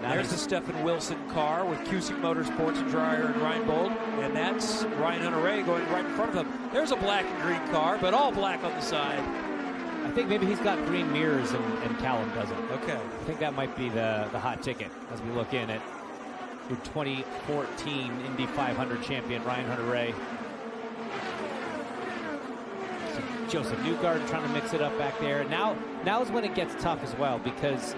There's the Stephen Wilson car with Cusick Motorsports and Dreyer and Reinbold, and that's Ryan Hunter-Reay going right in front of him. There's a black and green car, but all black on the side. I think maybe he's got green mirrors and Callum doesn't. Okay. I think that might be the hot ticket as we look in at your 2014 Indy 500 champion, Ryan Hunter-Reay. So Joseph Newgarden trying to mix it up back there. Now is when it gets tough as well, because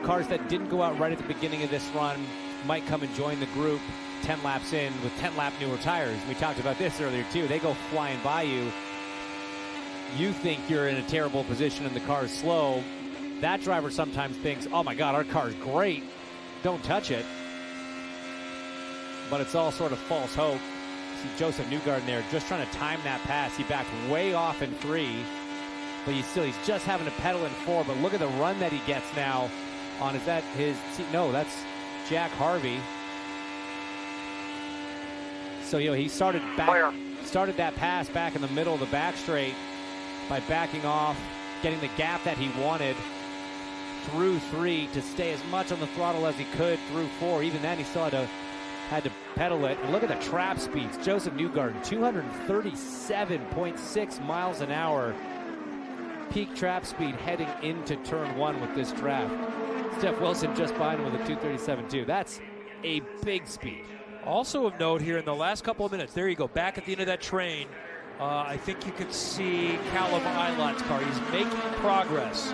cars that didn't go out right at the beginning of this run might come and join the group 10 laps in with 10-lap newer tires. We talked about this earlier too. They go flying by you. You think you're in a terrible position and the car's slow. That driver sometimes thinks, oh my God, our car's great. Don't touch it. But it's all sort of false hope. See Joseph Newgarden there just trying to time that pass. He backed way off in 3, but he's just having to pedal in 4. But look at the run that he gets now on, is that his, no, that's Jack Harvey. So, you know, he started that pass back in the middle of the back straight by backing off, getting the gap that he wanted through 3 to stay as much on the throttle as he could through 4. Even then, he still had to pedal it. And look at the trap speeds. Joseph Newgarden, 237.6 miles an hour. Peak trap speed heading into turn 1 with this draft. Steph Wilson just behind him with a 237.2. That's a big speed. Also of note here in the last couple of minutes, there you go, back at the end of that train, I think you can see Callum Ilot's car. He's making progress.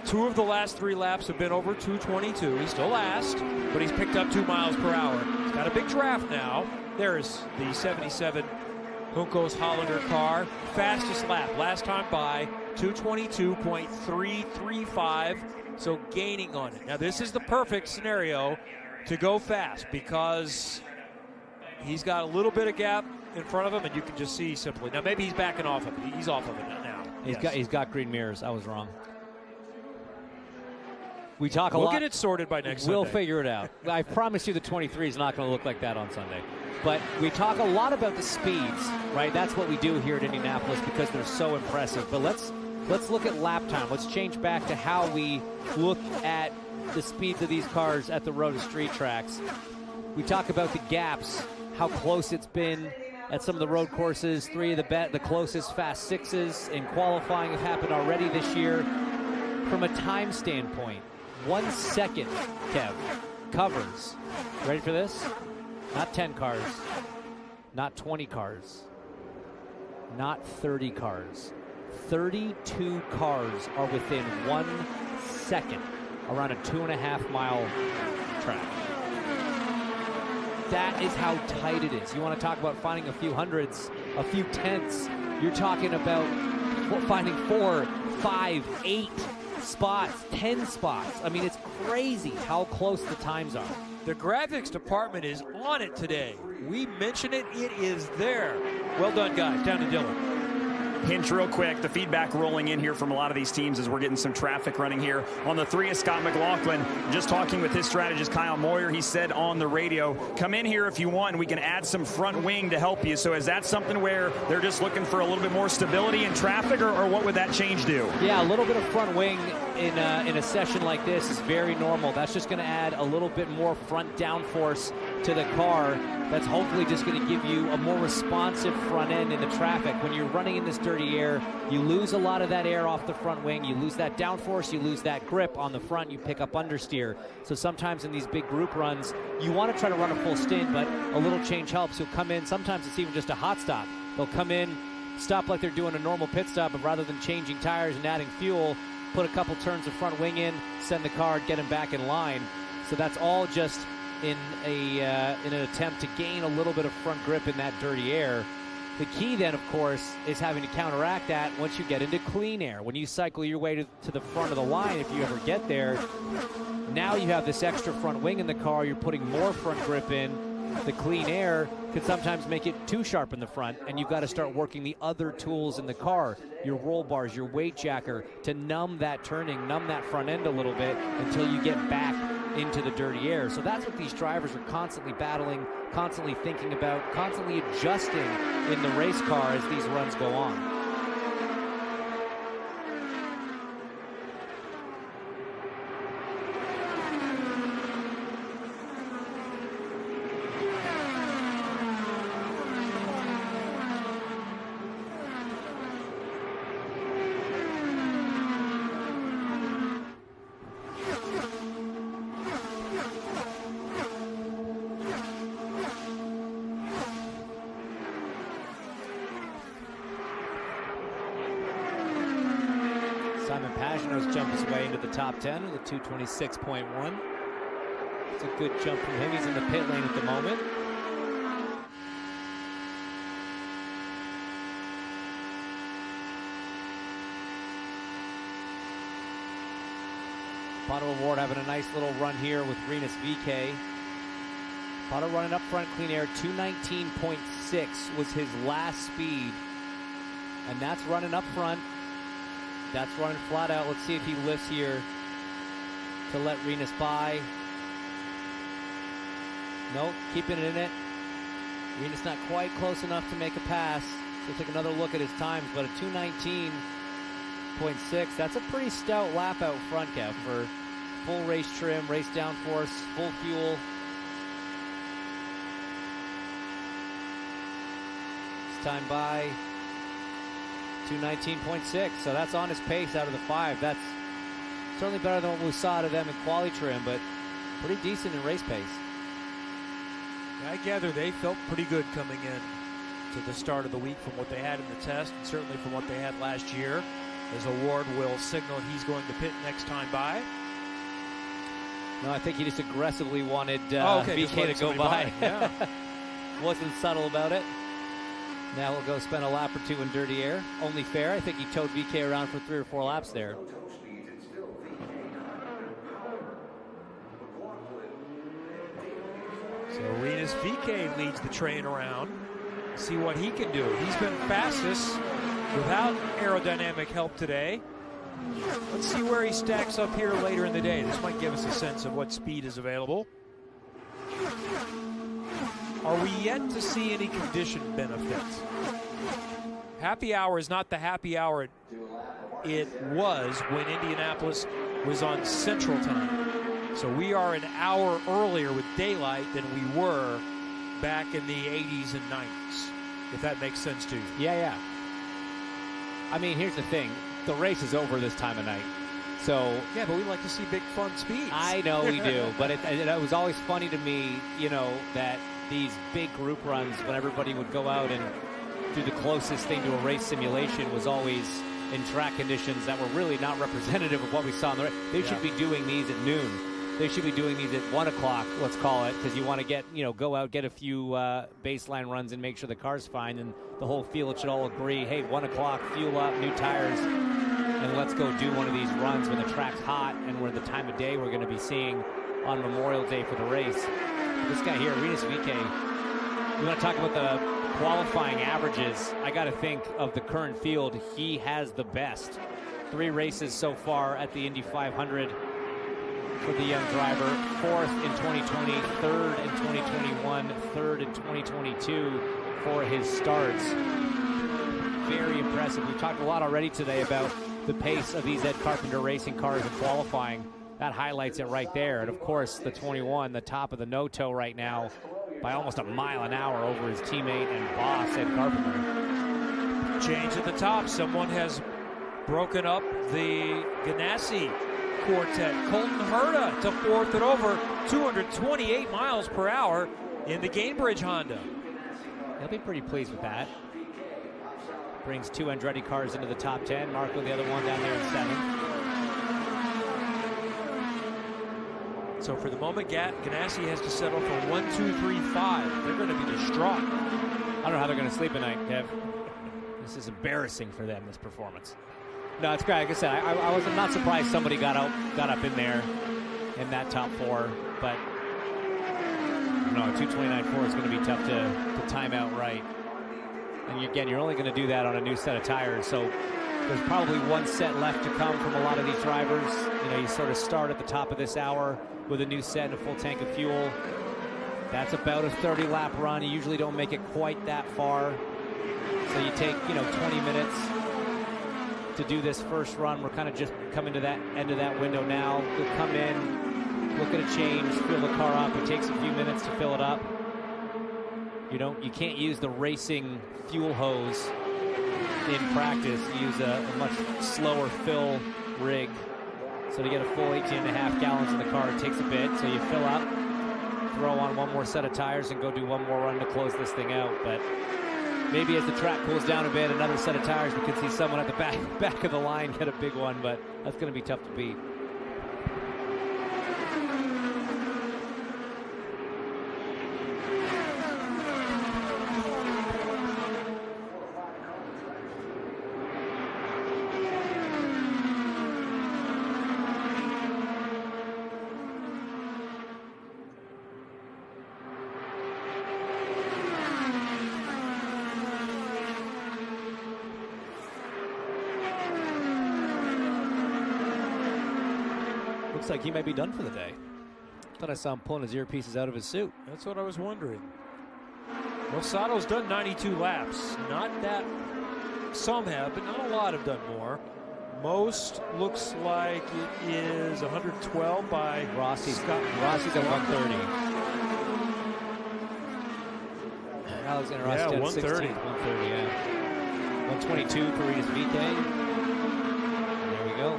2 of the last 3 laps have been over 222. He's still last, but he's picked up 2 miles per hour. He's got a big draft now. There's the 77 Juncos Hollander car. Fastest lap last time by, 222.335. So gaining on it. Now this is the perfect scenario to go fast, because he's got a little bit of gap in front of him, and you can just see simply. Now maybe he's backing off of it. He's off of it now. He's got green mirrors. I was wrong. We talk a lot. We'll get it sorted by next Sunday. We'll figure it out. I promise you the 23 is not going to look like that on Sunday. But we talk a lot about the speeds, right? That's what we do here at Indianapolis because they're so impressive. But let's look at lap time. Let's change back to how we look at the speeds of these cars at the road to street tracks. We talk about the gaps, how close it's been at some of the road courses. 3 of the closest fast 6s in qualifying have happened already this year. From a time standpoint, 1 second, Kev, covers. Ready for this? Not 10 cars, not 20 cars, not 30 cars. 32 cars are within 1 second around a 2.5 mile track. That is how tight it is. You want to talk about finding a few hundreds, a few tenths. You're talking about finding 4, 5, 8 spots, 10 spots. I mean, it's crazy how close the times are. The graphics department is on it today. We mention it, it is there. Well done, guys. Down to Dylan. Hinch real quick, the feedback rolling in here from a lot of these teams as we're getting some traffic running here. On the 3 is Scott McLaughlin, just talking with his strategist Kyle Moyer. He said on the radio, come in here if you want and we can add some front wing to help you. So is that something where they're just looking for a little bit more stability in traffic, or what would that change do? Yeah, a little bit of front wing in a session like this is very normal. That's just going to add a little bit more front downforce to the car. That's hopefully just going to give you a more responsive front end in the traffic. When you're running in this dirty air, you lose a lot of that air off the front wing. You lose that downforce, you lose that grip on the front, you pick up understeer. So sometimes in these big group runs, you want to try to run a full stint, but a little change helps. You'll come in, sometimes it's even just a hot stop. They'll come in, stop like they're doing a normal pit stop, but rather than changing tires and adding fuel, put a couple turns of front wing in, send the car, get him back in line. So that's all just in an attempt to gain a little bit of front grip in that dirty air. The key then, of course, is having to counteract that once you get into clean air. When you cycle your way to the front of the line, if you ever get there, now you have this extra front wing in the car. You're putting more front grip in. The clean air could sometimes make it too sharp in the front, and you've got to start working the other tools in the car, your roll bars, your weight jacker, to numb that turning, numb that front end a little bit until you get back into the dirty air. So that's what these drivers are constantly battling, constantly thinking about, constantly adjusting in the race car as these runs go on. Pagenaud's jump his way into the top 10 with a 2:26.1. It's a good jump from him. He's in the pit lane at the moment. Pato Award having a nice little run here with Rinus VeeKay. Pato running up front, clean air, 219.6 was his last speed. And that's running up front. That's running flat out. Let's see if he lifts here to let Rinus by. Nope, keeping it in it. Rinus not quite close enough to make a pass. So take another look at his times, but a 219.6. That's a pretty stout lap out front, Kev, for full race trim, race downforce, full fuel. His time by 219.6, so that's on his pace out of the 5. That's certainly better than what we saw out of them in quali trim, but pretty decent in race pace. I gather they felt pretty good coming in to the start of the week from what they had in the test, and certainly from what they had last year, as Award will signal he's going to pit next time by. No, I think he just aggressively wanted VeeKay to go by. Yeah. Wasn't subtle about it. Now we'll go spend a lap or two in dirty air. Only fair. I think he towed VeeKay around for 3 or 4 laps there. So Rinus VeeKay leads the train around. See what he can do. He's been fastest without aerodynamic help today. Let's see where he stacks up here later in the day. This might give us a sense of what speed is available. Are we yet to see any condition benefits? Happy hour is not the happy hour it was when Indianapolis was on Central Time. So we are an hour earlier with daylight than we were back in the 80s and 90s, if that makes sense to you. Yeah. I mean, here's the thing. The race is over this time of night. So yeah, but we like to see big fun speeds. I know we do, but it was always funny to me, you know, that these big group runs, when everybody would go out and do the closest thing to a race simulation, was always in track conditions that were really not representative of what we saw in the race. They should be doing these at noon. They should be doing these at 1 o'clock, let's call it, because you want to get, go out, get a few baseline runs and make sure the car's fine, and the whole field should all agree, hey, 1 o'clock, fuel up, new tires, and let's go do one of these runs when the track's hot and we're the time of day we're going to be seeing on Memorial Day for the race. This guy here, Rinus VeeKay, you want to talk about the qualifying averages. I got to think of the current field, he has the best. 3 races so far at the Indy 500 for the young driver. 4th in 2020, 3rd in 2021, 3rd in 2022 for his starts. Very impressive. We've talked a lot already today about the pace of these Ed Carpenter racing cars in qualifying. That highlights it right there. And of course, the 21, the top of the no-toe right now, by almost a mile an hour over his teammate and boss, Ed Carpenter. Change at the top. Someone has broken up the Ganassi quartet. Colton Herta to 4th at over 228 miles per hour in the Gainbridge Honda. He'll be pretty pleased with that. Brings 2 Andretti cars into the top 10. Marco, the other one, down there in 7th. So for the moment, Ganassi has to settle for 1, 2, 3, 5. They're going to be distraught. I don't know how they're going to sleep at night, Kev. This is embarrassing for them, this performance. No, it's great. Like I said, I was not surprised somebody got up in there in that top 4, but no, 229.4 is going to be tough to time out right. And again, you're only going to do that on a new set of tires, so there's probably 1 set left to come from a lot of these drivers. You sort of start at the top of this hour with a new set and a full tank of fuel. That's about a 30-lap run. You usually don't make it quite that far. So you take, 20 minutes to do this first run. We're kind of just coming to that end of that window now. You'll come in, look at a change, fill the car up. It takes a few minutes to fill it up. You can't use the racing fuel hose in practice. You use a much slower fill rig. So to get a full 18.5 gallons in the car, it takes a bit. So you fill up, throw on 1 more set of tires, and go do 1 more run to close this thing out. But Maybe as the track cools down a bit, another set of tires, we could see someone at the back of the line get a big one, but that's going to be tough to beat. Looks like he may be done for the day. Thought I saw him pulling his earpieces out of his suit. That's what I was wondering. Well, Sato's done 92 laps. Not that, some have, but not a lot have done more. Most looks like it is 112 by Rossi's Scott. Rossi's at 130. Alexander Rossi Yeah, at 130. 130, yeah. 122 for Ritas Vitae. There we go.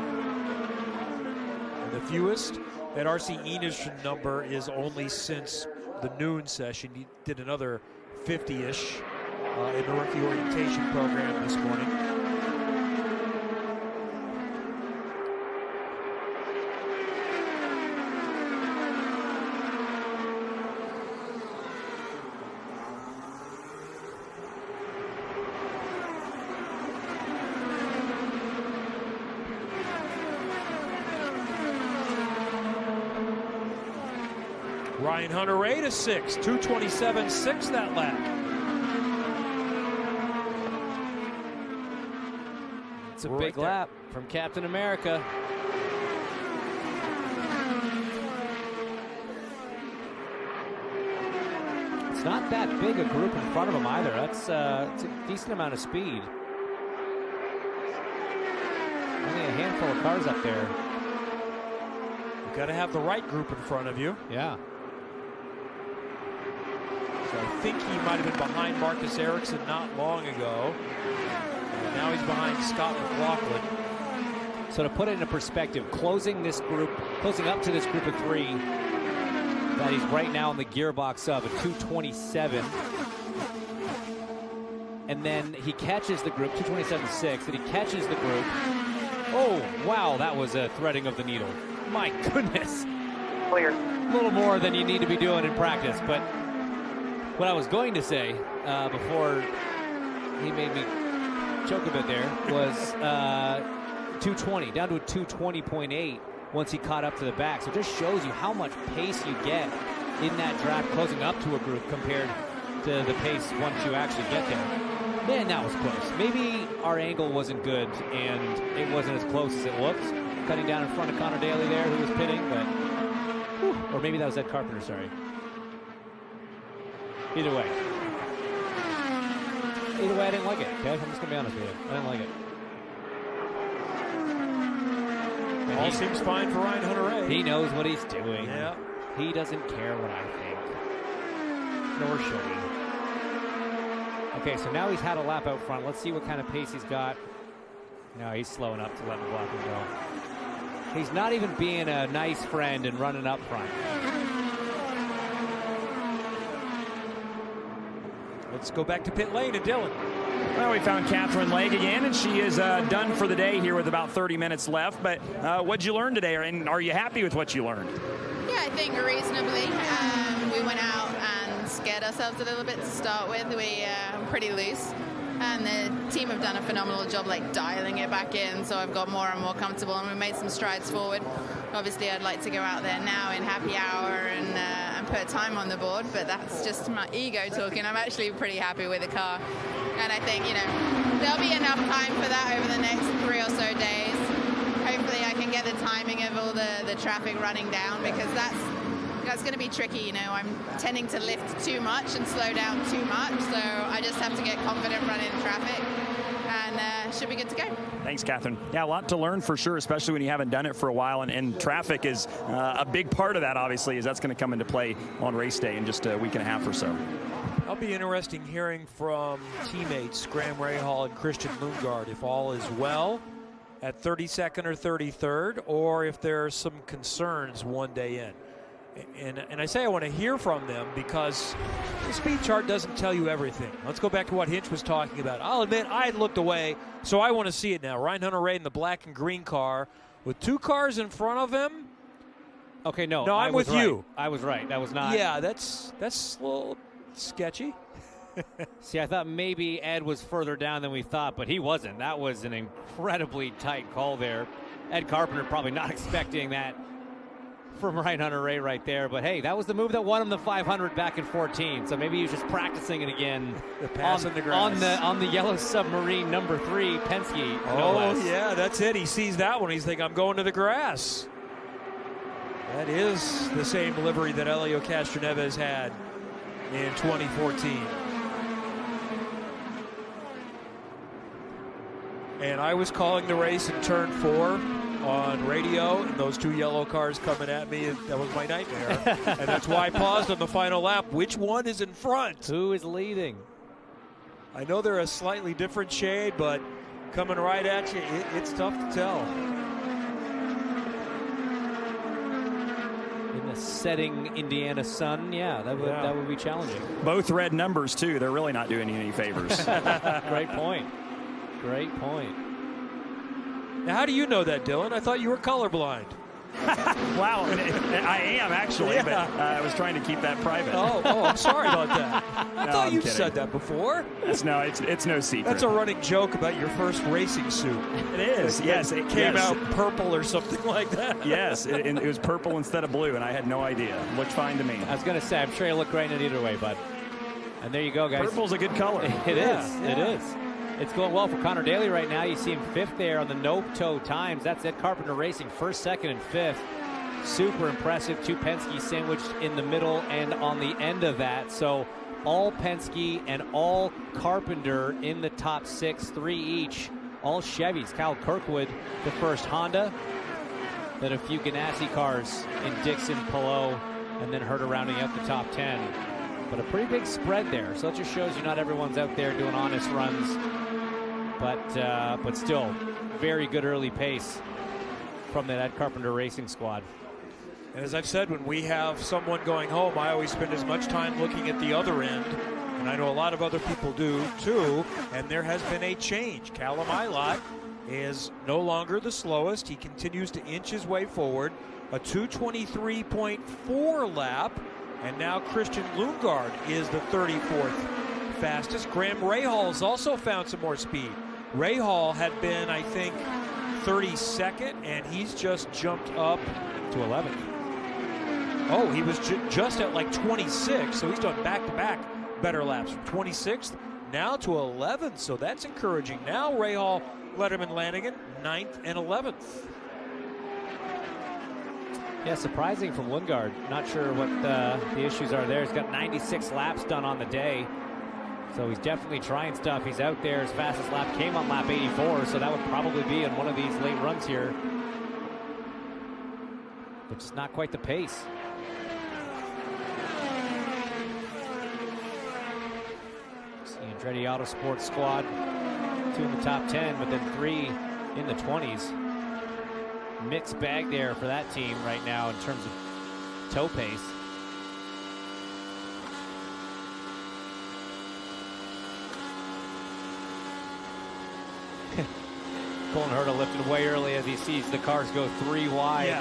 The fewest that RC Enos number is only since the noon session. He did another 50-ish in the rookie orientation program this morning. Ryan Hunter-Reay to 6, 2:27.6 that lap. It's a big lap from Captain America. It's not that big a group in front of him either. That's it's a decent amount of speed. Only a handful of cars up there. You got to have the right group in front of you. Yeah. So I think he might have been behind Marcus Ericsson not long ago. And now he's behind Scott McLaughlin. So to put it into perspective, closing up to this group of three that he's right now in the gearbox of a 227. And then he catches the group, 227.6, and he catches the group. Oh, wow, that was a threading of the needle. My goodness. Clear. A little more than you need to be doing in practice, but what I was going to say before he made me choke a bit there was 220, down to a 220.8 once he caught up to the back. So it just shows you how much pace you get in that draft closing up to a group compared to the pace once you actually get there. Man, that was close. Maybe our angle wasn't good and it wasn't as close as it looked. Cutting down in front of Connor Daly there, who was pitting, but whew, or maybe that was Ed Carpenter, sorry. Either way, I didn't like it, okay? I'm just going to be honest with you. I didn't like it. All seems fine for Ryan Hunter-Reay. He knows what he's doing. Yeah. He doesn't care what I think. Nor should he. Okay, so now he's had a lap out front. Let's see what kind of pace he's got. No, he's slowing up to let McLaughlin go. He's not even being a nice friend and running up front. Let's go back to pit lane and Dylan. Well, we found Catherine Legge again, and she is done for the day here with about 30 minutes left. But what'd you learn today, and are you happy with what you learned? Yeah, I think reasonably. We went out and scared ourselves a little bit to start with. We were pretty loose, and the team have done a phenomenal job like dialing it back in, so I've got more and more comfortable, and we made some strides forward. Obviously, I'd like to go out there now in happy hour and put time on the board, but that's just my ego talking. I'm actually pretty happy with the car, and I think, you know, there'll be enough time for that over the next 3 or so days. Hopefully I can get the timing of all the traffic running down, because that's going to be tricky. You know, I'm tending to lift too much and slow down too much, so I just have to get confident running traffic, and should be good to go. Thanks, Catherine. Yeah, a lot to learn for sure, especially when you haven't done it for a while, and traffic is a big part of that, obviously, as that's going to come into play on race day in just a week and a half or so. I'll be interesting hearing from teammates Graham Rahal and Christian Lundgaard if all is well at 32nd or 33rd, or if there are some concerns one day in. And I say I want to hear from them because the speed chart doesn't tell you everything. Let's go back to what Hinch was talking about. I'll admit I had looked away, so I want to see it now. Ryan Hunter-Reay in the black and green car with 2 cars in front of him. Okay, no, I'm with you. I was right. That was not. Yeah, that's a little sketchy. See, I thought maybe Ed was further down than we thought, but he wasn't. That was an incredibly tight call there. Ed Carpenter probably not expecting that from Ryan Hunter-Reay right there. But hey, that was the move that won him the 500 back in 14. So maybe he was just practicing it again. The pass on the grass. On the yellow submarine number 3, Penske. Oh, yeah, that's it. He sees that one. He's thinking, I'm going to the grass. That is the same livery that Helio Castroneves had in 2014. And I was calling the race in turn 4 on radio, and those 2 yellow cars coming at me, that was my nightmare. And that's why I paused on the final lap. Which one is in front? Who is leading? I know they're a slightly different shade, but coming right at you, it's tough to tell. In the setting Indiana sun, yeah, that would be challenging. Both red numbers, too. They're really not doing you any favors. Great point. Great point. Now, how do you know that, Dylan? I thought you were colorblind. Wow, I am actually, but I was trying to keep that private. Oh, I'm sorry about that. I thought you kidding. said that before. It's no secret. That's a running joke about your first racing suit. It is. Yes, it came out purple or something like that. Yes, it was purple instead of blue, and I had no idea. Looked fine to me. I was going to say, I'm sure you look great in it either way, bud. And there you go, guys. Purple's a good color. It is. It's going well for Connor Daly right now. You see him 5th there on the no-toe times. That's Ed Carpenter Racing, 1st, 2nd, and 5th. Super impressive. 2 Penske sandwiched in the middle and on the end of that. So all Penske and all Carpenter in the top 6, 3 each. All Chevys. Kyle Kirkwood, the first Honda. Then a few Ganassi cars in Dixon, Palou, and then Herta rounding out the top 10. But a pretty big spread there. So it just shows you not everyone's out there doing honest runs. But still, very good early pace from that Ed Carpenter Racing squad. And as I've said, when we have someone going home, I always spend as much time looking at the other end. And I know a lot of other people do too. And there has been a change. Callum Ilott is no longer the slowest. He continues to inch his way forward. A 2:23.4 lap. And now Christian Lundgaard is the 34th fastest. Graham Rahal also found some more speed. Rahal had been, I think, 32nd, and he's just jumped up to 11th. Oh, he was just at like 26, so he's done back-to-back better laps from 26th now to 11th, so that's encouraging. Now Rahal, Letterman, Lanigan, 9th and 11th. Yeah, surprising from Lundgaard. Not sure what the issues are there. He's got 96 laps done on the day. So he's definitely trying stuff. He's out there. His fastest lap came on lap 84, so that would probably be in one of these late runs here. But just not quite the pace. See Andretti Autosport squad, 2 in the top 10, but then 3 in the 20s. Mixed bag there for that team right now in terms of toe pace. Colin Herta lifted way early as he sees the cars go 3 wide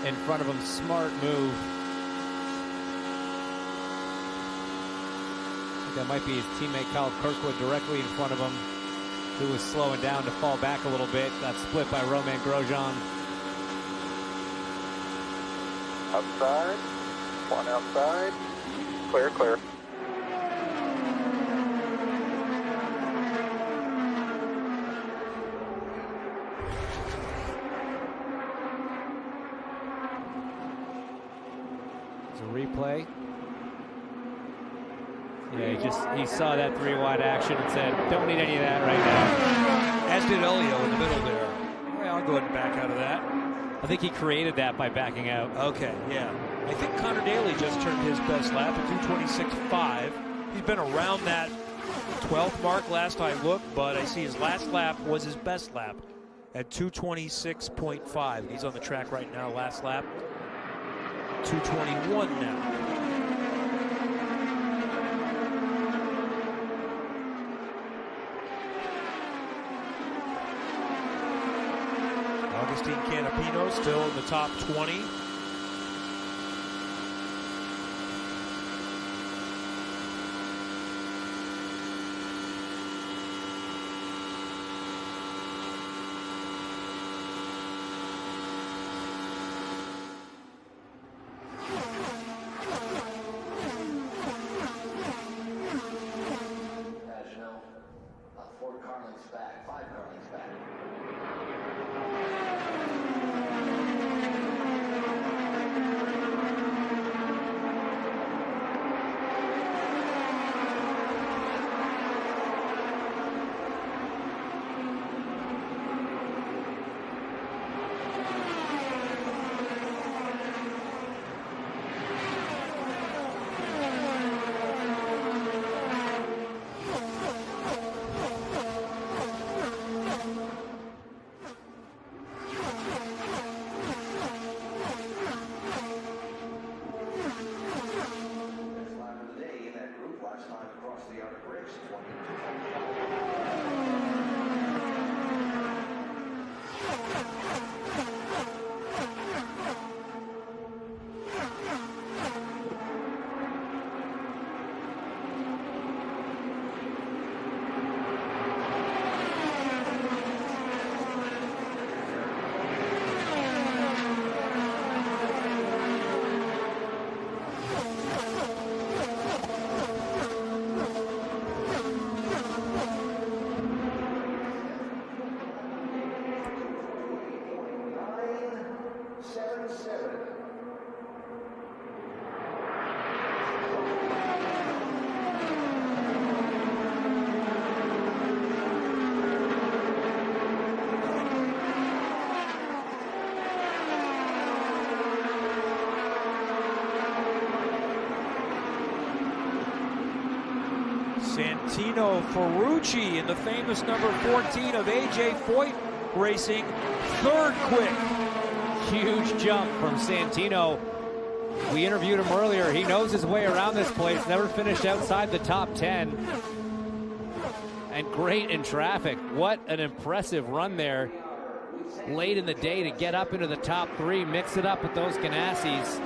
in front of him. Smart move. I think that might be his teammate Kyle Kirkwood directly in front of him, who was slowing down to fall back a little bit. Got split by Romain Grosjean. Outside. One outside. Clear, clear. It's a replay. Yeah, he saw that 3 wide action and said, don't need any of that right now. As did Elio in the middle there. Yeah, I'll go ahead and back out of that. I think he created that by backing out. Okay, yeah. I think Connor Daly just turned his best lap at 2:26.5. He's been around that 12th mark last I looked, but I see his last lap was his best lap at 2:26.5. He's on the track right now, last lap. 2:21 now. Agustin Canapino still in the top 20. Santino Ferrucci in the famous number 14 of AJ Foyt Racing, third quick. Huge jump from Santino. We interviewed him earlier. He knows his way around this place. Never finished outside the top 10. And great in traffic. What an impressive run there late in the day to get up into the top 3, mix it up with those Ganassis.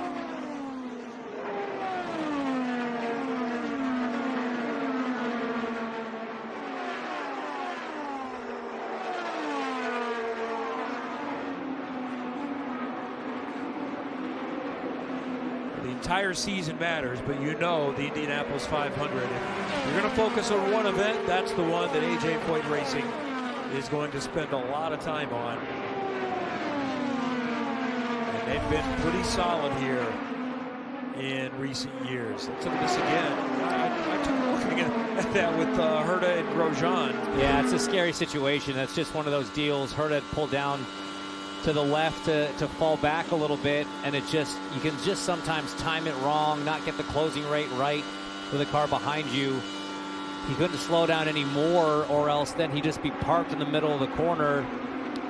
The entire season matters, but you know the Indianapolis 500. If you're going to focus on one event, that's the one that AJ Foyt Racing is going to spend a lot of time on. And they've been pretty solid here in recent years. Let's look at this again. I took a look at that with Herta and Grosjean. Yeah, it's a scary situation. That's just one of those deals. Herta pulled down to the left to fall back a little bit, and it just, you can just sometimes time it wrong, not get the closing rate right with a car behind you. He couldn't slow down anymore, or else then he'd just be parked in the middle of the corner.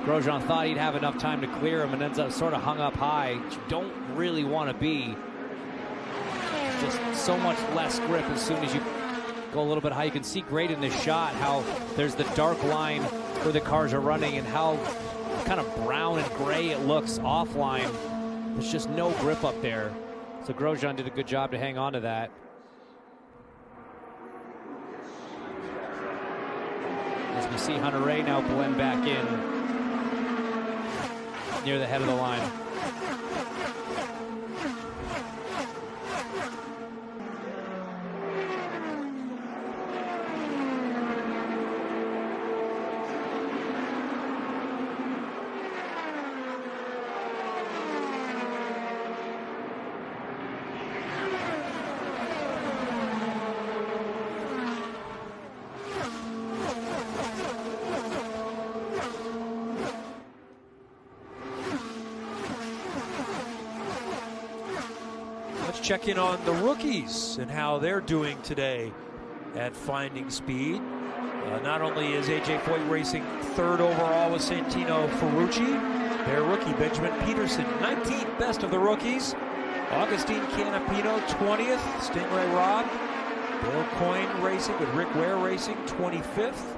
Grosjean thought he'd have enough time to clear him and ends up sort of hung up high, which you don't really want to be. Just so much less grip as soon as you go a little bit high. You can see great in this shot how there's the dark line where the cars are running and how kind of brown and gray it looks offline. There's just no grip up there. So Grosjean did a good job to hang on to that. As we see Hunter-Reay now blend back in near the head of the line. Check in on the rookies and how they're doing today at finding speed. Not only is AJ Foyt Racing third overall with Santino Ferrucci, their rookie Benjamin Peterson, 19th best of the rookies. Augustine Canapino, 20th. Stingray Rob. Bill Coyne Racing with Rick Ware Racing, 25th.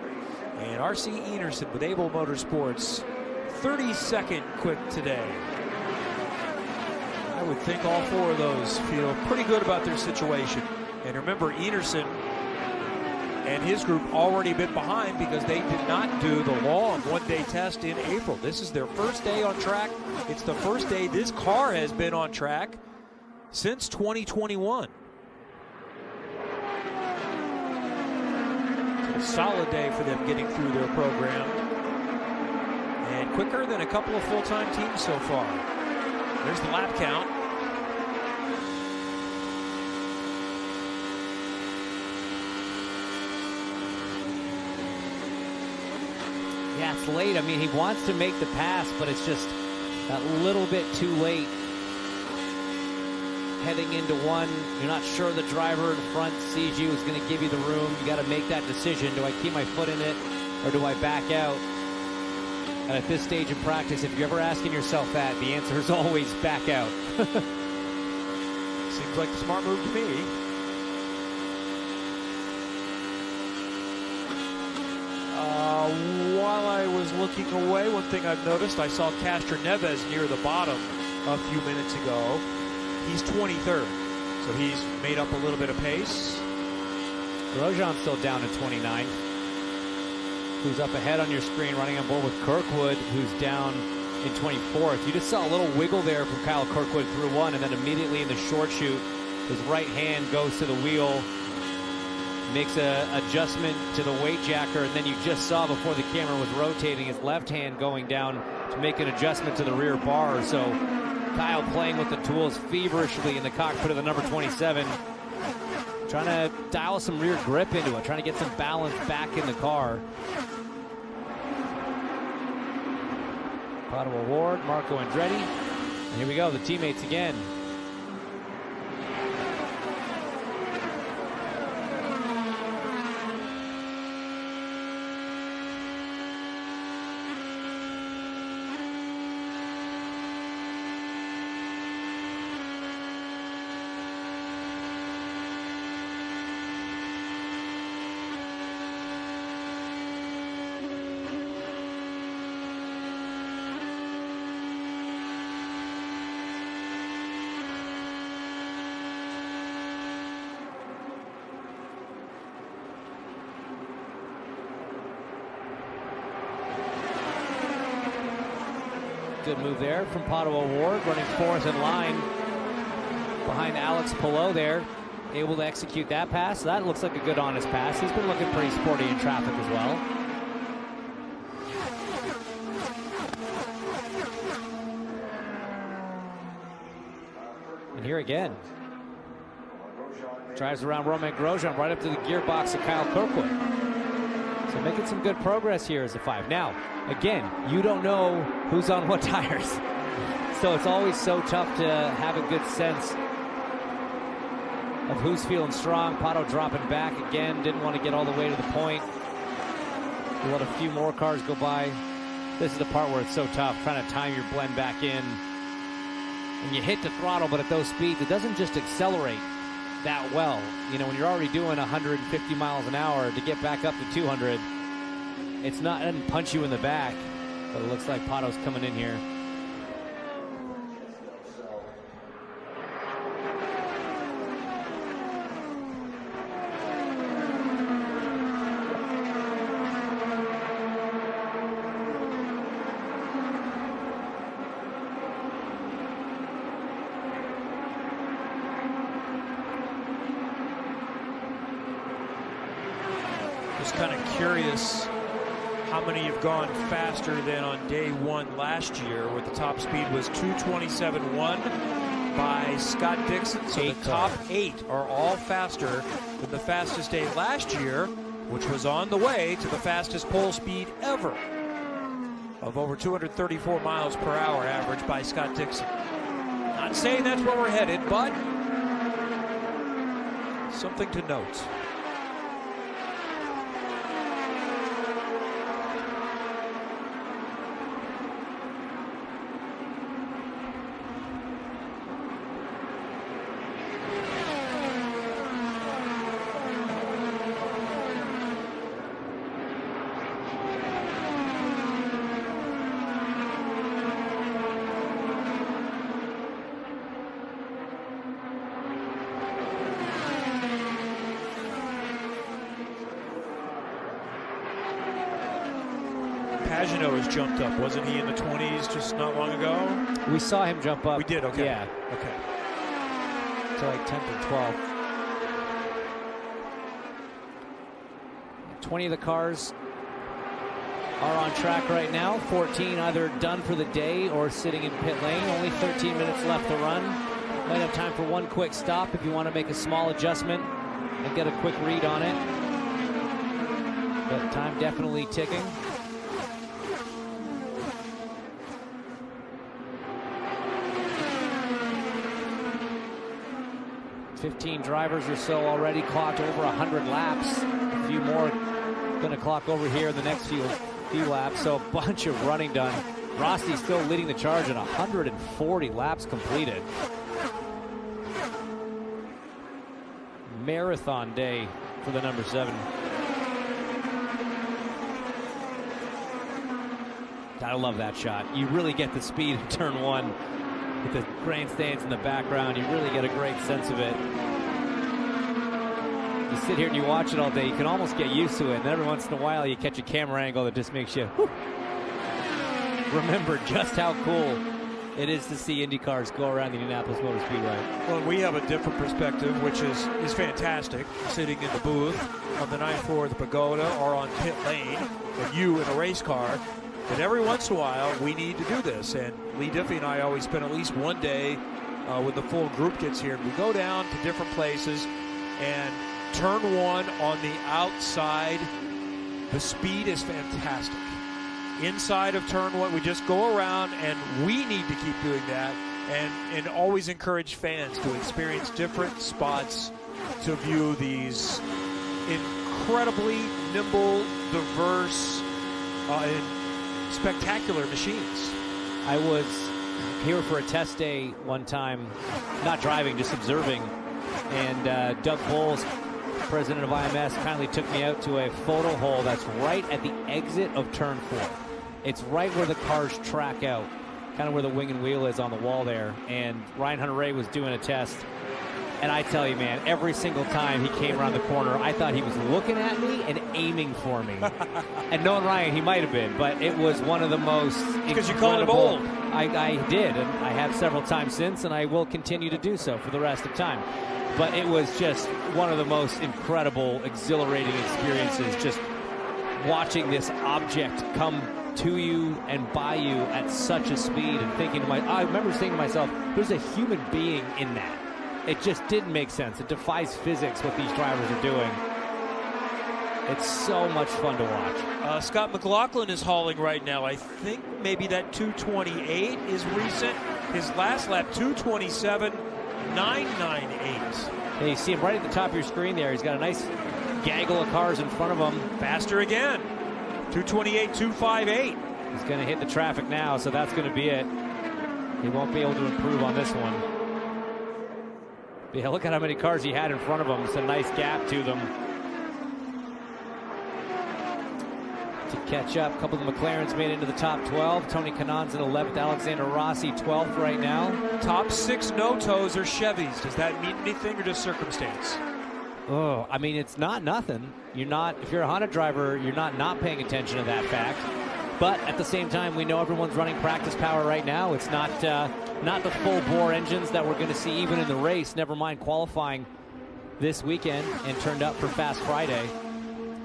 And R.C. Enerson with Able Motorsports, 32nd quick today. I would think all four of those feel pretty good about their situation. And remember, Enerson and his group already been behind because they did not do the long one-day test in April. This is their first day on track. It's the first day this car has been on track since 2021. A solid day for them getting through their program. And quicker than a couple of full-time teams so far. There's the lap count. Yeah, it's late. I mean, he wants to make the pass, but it's just a little bit too late. Heading into one, you're not sure the driver in front sees you, is going to give you the room. You got to make that decision. Do I keep my foot in it or do I back out? And at this stage in practice, if you're ever asking yourself that, the answer is always back out. Seems like the smart move to me. While I was looking away, one thing I've noticed, I saw Castro Neves near the bottom a few minutes ago. He's 23rd, so he's made up a little bit of pace. Grosjean's still down to 29th. Who's up ahead on your screen, running on board with Kirkwood, who's down in 24th. You just saw a little wiggle there from Kyle Kirkwood through one, and then immediately in the short shoot, his right hand goes to the wheel, makes an adjustment to the weight jacker, and then you just saw before the camera was rotating his left hand going down to make an adjustment to the rear bar. So Kyle playing with the tools feverishly in the cockpit of the number 27, trying to dial some rear grip into it, trying to get some balance back in the car. Pato O'Ward, Marco Andretti, and here we go, the teammates again. Good move there from Pato O'Ward, running fourth in line behind Alex Palou there. Able to execute that pass. That looks like a good honest pass. He's been looking pretty sporty in traffic as well. And here again. Drives around Romain Grosjean right up to the gearbox of Kyle Kirkwood. So making some good progress here as a 5. Now, again, you don't know who's on what tires. So it's always so tough to have a good sense of who's feeling strong. Pato dropping back again, didn't want to get all the way to the point. We'll let a few more cars go by. This is the part where it's so tough, trying to time your blend back in. And you hit the throttle, but at those speeds, it doesn't just accelerate that well. You know, when you're already doing 150 miles an hour, to get back up to 200, it doesn't punch you in the back, but it looks like Pato's coming in here. Just kind of curious how many have gone faster than on day one last year, where the top speed was 2:27.1 by Scott Dixon. So the top 8 are all faster than the fastest day last year, which was on the way to the fastest pole speed ever of over 234 miles per hour average by Scott Dixon. Not saying that's where we're headed, but something to note. Pagenaud has jumped up. Wasn't he in the 20s just not long ago? We saw him jump up. We did, okay. Yeah. Okay. To like 10th or 12th. 20 of the cars are on track right now. 14 either done for the day or sitting in pit lane. Only 13 minutes left to run. Might have time for one quick stop if you want to make a small adjustment and get a quick read on it. But time definitely ticking. $15 drivers or so already clocked over 100 laps. A few more going to clock over here in the next few laps. So a bunch of running done. Rossi still leading the charge at 140 laps completed. Marathon day for the number 7. Gotta love that shot. You really get the speed in turn 1 with the grandstands in the background. You really get a great sense of it. You sit here and you watch it all day, you can almost get used to it, and then every once in a while you catch a camera angle that just makes you remember just how cool it is to see Indy cars go around the Indianapolis Motor Speedway. Well, we have a different perspective, which is fantastic, sitting in the booth on the 9th floor of the Pagoda or on pit lane, and you in a race car. But every once in a while, we need to do this, and Lee Diffie and I always spend at least one day when the full group gets here. We go down to different places, and turn 1 on the outside, the speed is fantastic. Inside of turn 1, we just go around, and we need to keep doing that, and always encourage fans to experience different spots to view these incredibly nimble, diverse, and spectacular machines. I was here for a test day one time, not driving, just observing, and Doug Bowles, president of IMS, kindly took me out to a photo hole that's right at the exit of turn 4. It's right where the cars track out, kind of where the wing and wheel is on the wall there, and Ryan Hunter-Reay was doing a test. And I tell you, man, every single time he came around the corner, I thought he was looking at me and aiming for me. And knowing Ryan, he might have been, but it was one of the most because you called him old. I did, and I have several times since, and I will continue to do so for the rest of time. But it was just one of the most incredible, exhilarating experiences, just watching this object come to you and by you at such a speed, and thinking to I remember saying to myself, there's a human being in that. It just didn't make sense. It defies physics what these drivers are doing. It's so much fun to watch. Scott McLaughlin is hauling right now. I think maybe that 228 is recent. His last lap, 227.998. Hey, you see him right at the top of your screen there. He's got a nice gaggle of cars in front of him. Faster again. 228.258. He's going to hit the traffic now, so that's going to be it. He won't be able to improve on this one. Yeah, look at how many cars he had in front of him. It's a nice gap to them. To catch up, a couple of the McLarens made it into the top 12. Tony Kanon's in 11th. Alexander Rossi 12th right now. Top 6 no-toes are Chevys. Does that mean anything or just circumstance? Oh, I mean, it's not nothing. You're not, if you're a Honda driver, you're not paying attention to that fact. But at the same time, we know everyone's running practice power right now. It's not the full bore engines that we're going to see even in the race, never mind qualifying this weekend and turned up for Fast Friday.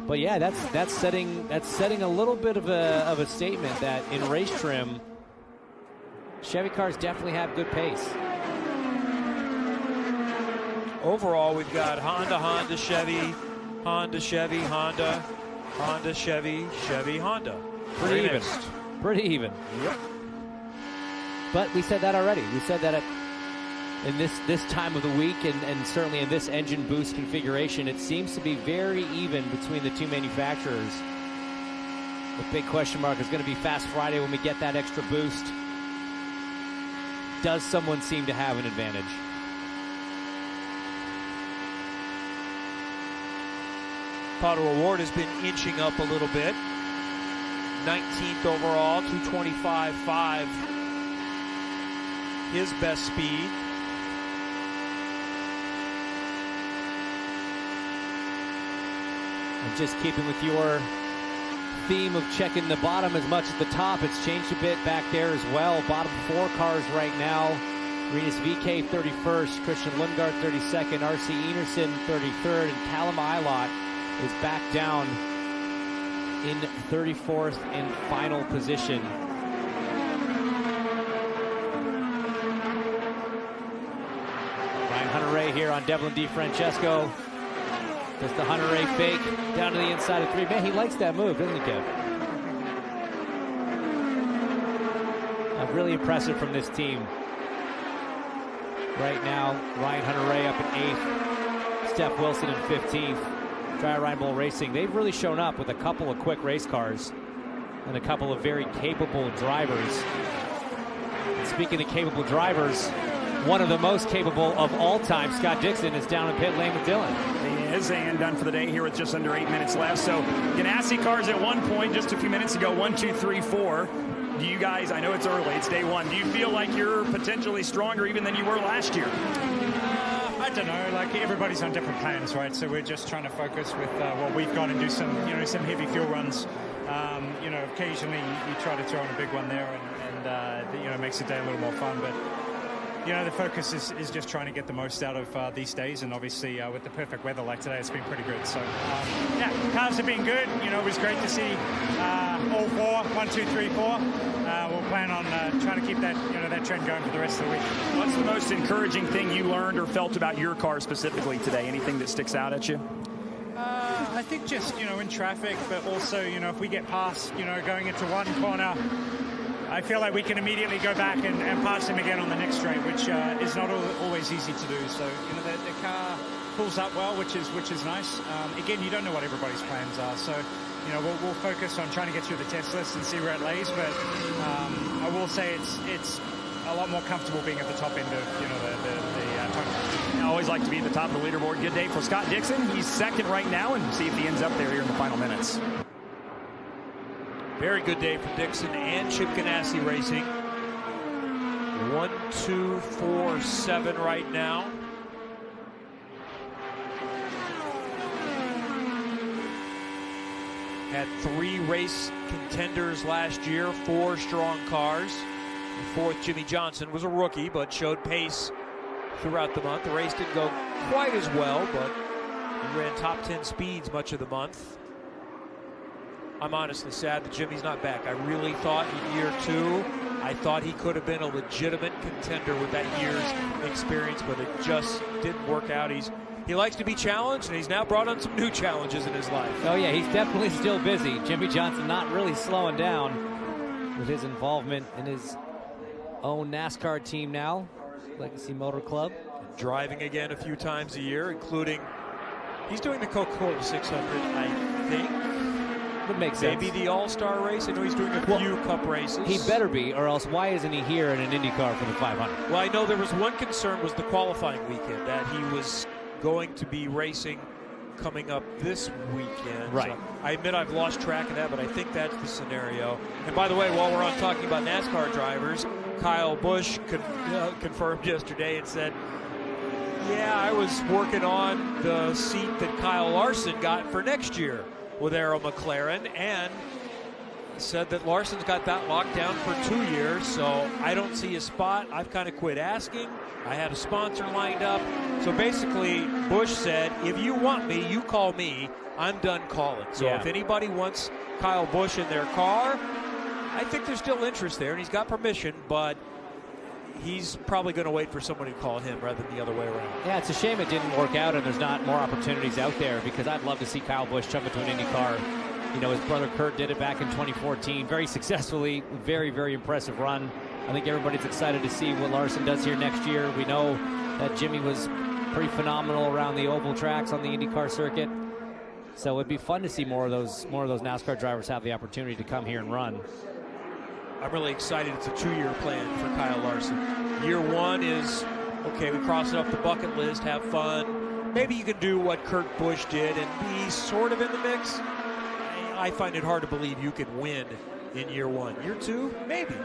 But yeah, that's setting a little bit of a statement that in race trim, Chevy cars definitely have good pace. Overall, we've got Honda, Chevy, Honda, Chevy, Chevy, Honda. Pretty even. Pretty even. Yep. But we said that already. We said that in this time of the week, and certainly in this engine boost configuration, it seems to be very even between the two manufacturers. The big question mark is going to be Fast Friday when we get that extra boost. Does someone seem to have an advantage? Pato O'Ward has been inching up a little bit. 19th overall, 225.5. His best speed. And just keeping with your theme of checking the bottom as much as the top. It's changed a bit back there as well. Bottom 4 cars right now. Rinus VK 31st, Christian Lundgaard 32nd, RC Enerson 33rd, and Callum Ilott is back down in 34th and final position. Ryan Hunter-Reay here on Devlin DeFrancesco. Does the Hunter-Reay fake down to the inside of 3. Man, he likes that move, doesn't he, Kev? Really impressive from this team. Right now, Ryan Hunter-Reay up in 8th, Steph Wilson in 15th. Dry Ryan Bull Racing, they've really shown up with a couple of quick race cars and a couple of very capable drivers. And speaking of capable drivers, one of the most capable of all time, Scott Dixon, is down in pit lane with Dylan. He is, and done for the day here with just under 8 minutes left. So Ganassi cars at one point, just a few minutes ago, 1, 2, 3, 4. Do you guys, I know it's early, it's day one, do you feel like you're potentially stronger even than you were last year? I don't know, like everybody's on different plans, right? So we're just trying to focus with what we've got and do some, some heavy fuel runs. Occasionally you try to throw in a big one there and it makes the day a little more fun. But, the focus is just trying to get the most out of these days. And obviously with the perfect weather like today, it's been pretty good. So, cars have been good. It was great to see all 4, 1, 2, 3, 4. We'll plan on trying to keep that, that trend going for the rest of the week. What's the most encouraging thing you learned or felt about your car specifically today? Anything that sticks out at you? I think just, in traffic, but also, if we get past, going into one corner, I feel like we can immediately go back and pass him again on the next straight, which is not always easy to do. So, the car pulls up well, which is nice. Again, you don't know what everybody's plans are, so we'll focus on trying to get through the test list and see where it lays. But I will say it's a lot more comfortable being at the top end of the tournament. I always like to be at the top of the leaderboard. Good day for Scott Dixon. He's second right now, and see if he ends up there here in the final minutes. Very good day for Dixon and Chip Ganassi Racing. 1, 2, 4, 7 right now. Had 3 race contenders last year, 4 strong cars. The 4th, Jimmy Johnson, was a rookie, but showed pace throughout the month. The race didn't go quite as well, but he ran top 10 speeds much of the month. I'm honestly sad that Jimmy's not back. I really thought in year 2, I thought he could have been a legitimate contender with that year's experience, but it just didn't work out. He likes to be challenged, and he's now brought on some new challenges in his life. Oh yeah, he's definitely still busy. Jimmy Johnson not really slowing down with his involvement in his own NASCAR team now, Legacy Motor Club. Driving again a few times a year, including, he's doing the Coca-Cola 600, I think. That makes sense. Maybe the All-Star race. I know he's doing a few Cup races. He better be, or else why isn't he here in an IndyCar for the 500? Well, I know there was one concern was the qualifying weekend, that he was going to be racing coming up this weekend. Right. So I admit I've lost track of that, but I think that's the scenario. And by the way, while we're on talking about NASCAR drivers, Kyle Busch confirmed yesterday and said, yeah, I was working on the seat that Kyle Larson got for next year with Arrow McLaren, and said that Larson's got that locked down for 2 years, so I don't see a spot. I've kind of quit asking. I had a sponsor lined up. So basically, Busch said, if you want me, you call me. I'm done calling. So if anybody wants Kyle Busch in their car, I think there's still interest there, and he's got permission, but he's probably going to wait for somebody to call him rather than the other way around. Yeah, it's a shame it didn't work out and there's not more opportunities out there, because I'd love to see Kyle Busch jump into an Indy car. His brother Kurt did it back in 2014 very successfully. Very, very impressive run. I think everybody's excited to see what Larson does here next year. We know that Jimmy was pretty phenomenal around the oval tracks on the IndyCar circuit. So it'd be fun to see more of those NASCAR drivers have the opportunity to come here and run. I'm really excited. It's a 2-year plan for Kyle Larson. Year 1 is, okay, we cross it off the bucket list, have fun. Maybe you can do what Kurt Busch did and be sort of in the mix. I find it hard to believe you can win in year 1. Year 2, maybe.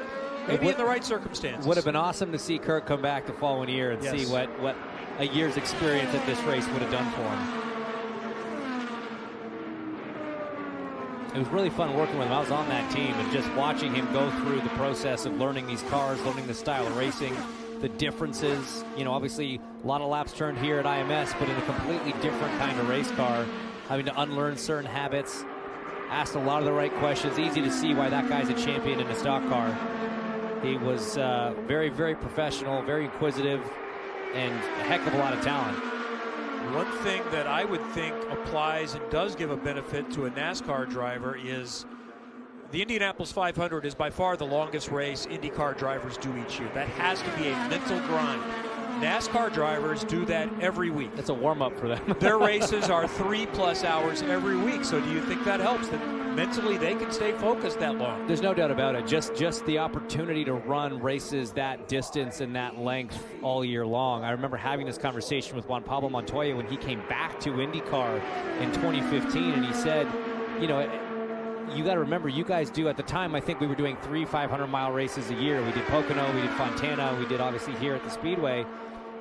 Maybe in the right circumstances. Would have been awesome to see Kurt come back the following year and see what a year's experience at this race would have done for him. It was really fun working with him. I was on that team, and just watching him go through the process of learning these cars, learning the style of racing, the differences. You know, obviously a lot of laps turned here at IMS, but in a completely different kind of race car, having to unlearn certain habits, asked a lot of the right questions. Easy to see why that guy's a champion in a stock car. He was very, very professional, very inquisitive, and a heck of a lot of talent. One thing that I would think applies and does give a benefit to a NASCAR driver is the Indianapolis 500 is by far the longest race IndyCar drivers do each year. That has to be a mental grind. NASCAR drivers do that every week. It's a warm-up for them. Their races are 3+ hours every week. So do you think that helps, that mentally they can stay focused that long? There's no doubt about it. Just the opportunity to run races that distance and that length all year long. I remember having this conversation with Juan Pablo Montoya when he came back to IndyCar in 2015, and he said, you know, you got to remember, you guys do, at the time, I think we were doing 3 500-mile races a year. We did Pocono, we did Fontana, we did obviously here at the Speedway.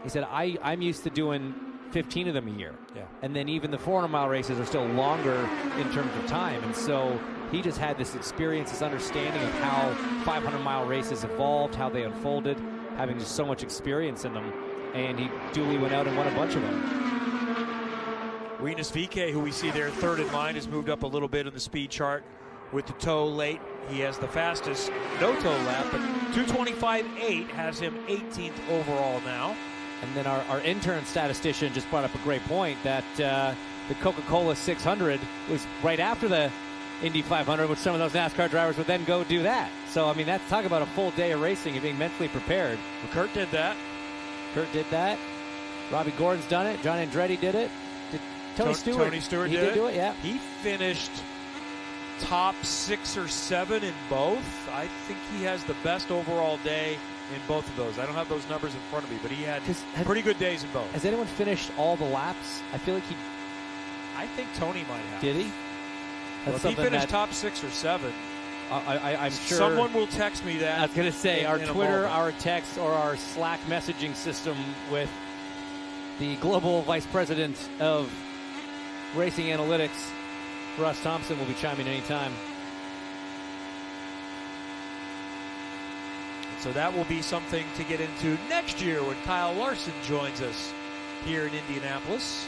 He said, I'm used to doing 15 of them a year. Yeah. And then even the 400-mile races are still longer in terms of time. And so he just had this experience, this understanding of how 500-mile races evolved, how they unfolded, having just so much experience in them. And he duly went out and won a bunch of them. Rinus VeeKay, who we see there third in line, has moved up a little bit in the speed chart with the toe late. He has the fastest no-toe lap, but 2:25.8 has him 18th overall now. And then our intern statistician just brought up a great point that the Coca-Cola 600 was right after the Indy 500, which some of those NASCAR drivers would then go do that. So, I mean, that's talk about a full day of racing and being mentally prepared. Well, Kurt did that. Kurt did that. Robbie Gordon's done it. John Andretti did it. Tony Stewart did do it, yeah. He finished top 6 or 7 in both. I think he has the best overall day in both of those. I don't have those numbers in front of me, but he had pretty good days in both. Has anyone finished all the laps? I feel like I think Tony might have. Did he? Well, if he finished top 6 or 7, I'm sure someone will text me that. I was going to say, our Twitter, moment. our text, or our Slack messaging system with the global vice president of racing analytics, Russ Thompson, will be chiming anytime. So that will be something to get into next year when Kyle Larson joins us here in Indianapolis.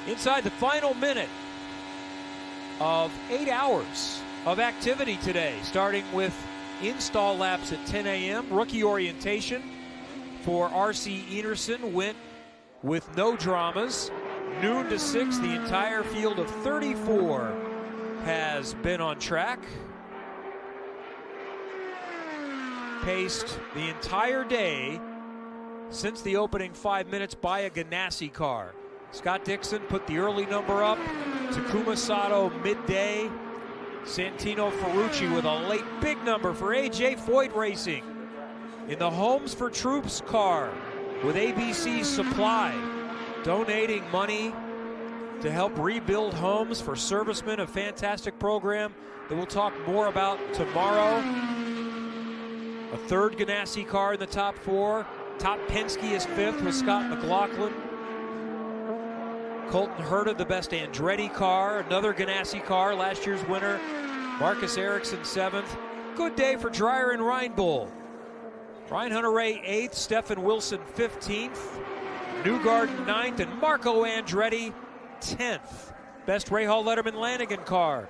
Inside the final minute of 8 hours of activity today, starting with install laps at 10 a.m. Rookie orientation for R.C. Enerson went with no dramas. Noon to 6, the entire field of 34 has been on track. Paced the entire day since the opening 5 minutes by a Ganassi car. Scott Dixon put the early number up. Takuma Sato midday. Santino Ferrucci with a late big number for A.J. Foyt Racing in the Homes for Troops car with ABC Supply, donating money to help rebuild homes for servicemen. A fantastic program that we'll talk more about tomorrow. A third Ganassi car in the top 4. Top Penske is 5th with Scott McLaughlin. Colton Herta, the best Andretti car. Another Ganassi car, last year's winner. Marcus Ericsson 7th. Good day for Dreyer and Reinbold. Ryan Hunter-Ray 8th. Stephen Wilson 15th. Newgarden 9th. And Marco Andretti 10th. Best Rahal Letterman Lanigan car.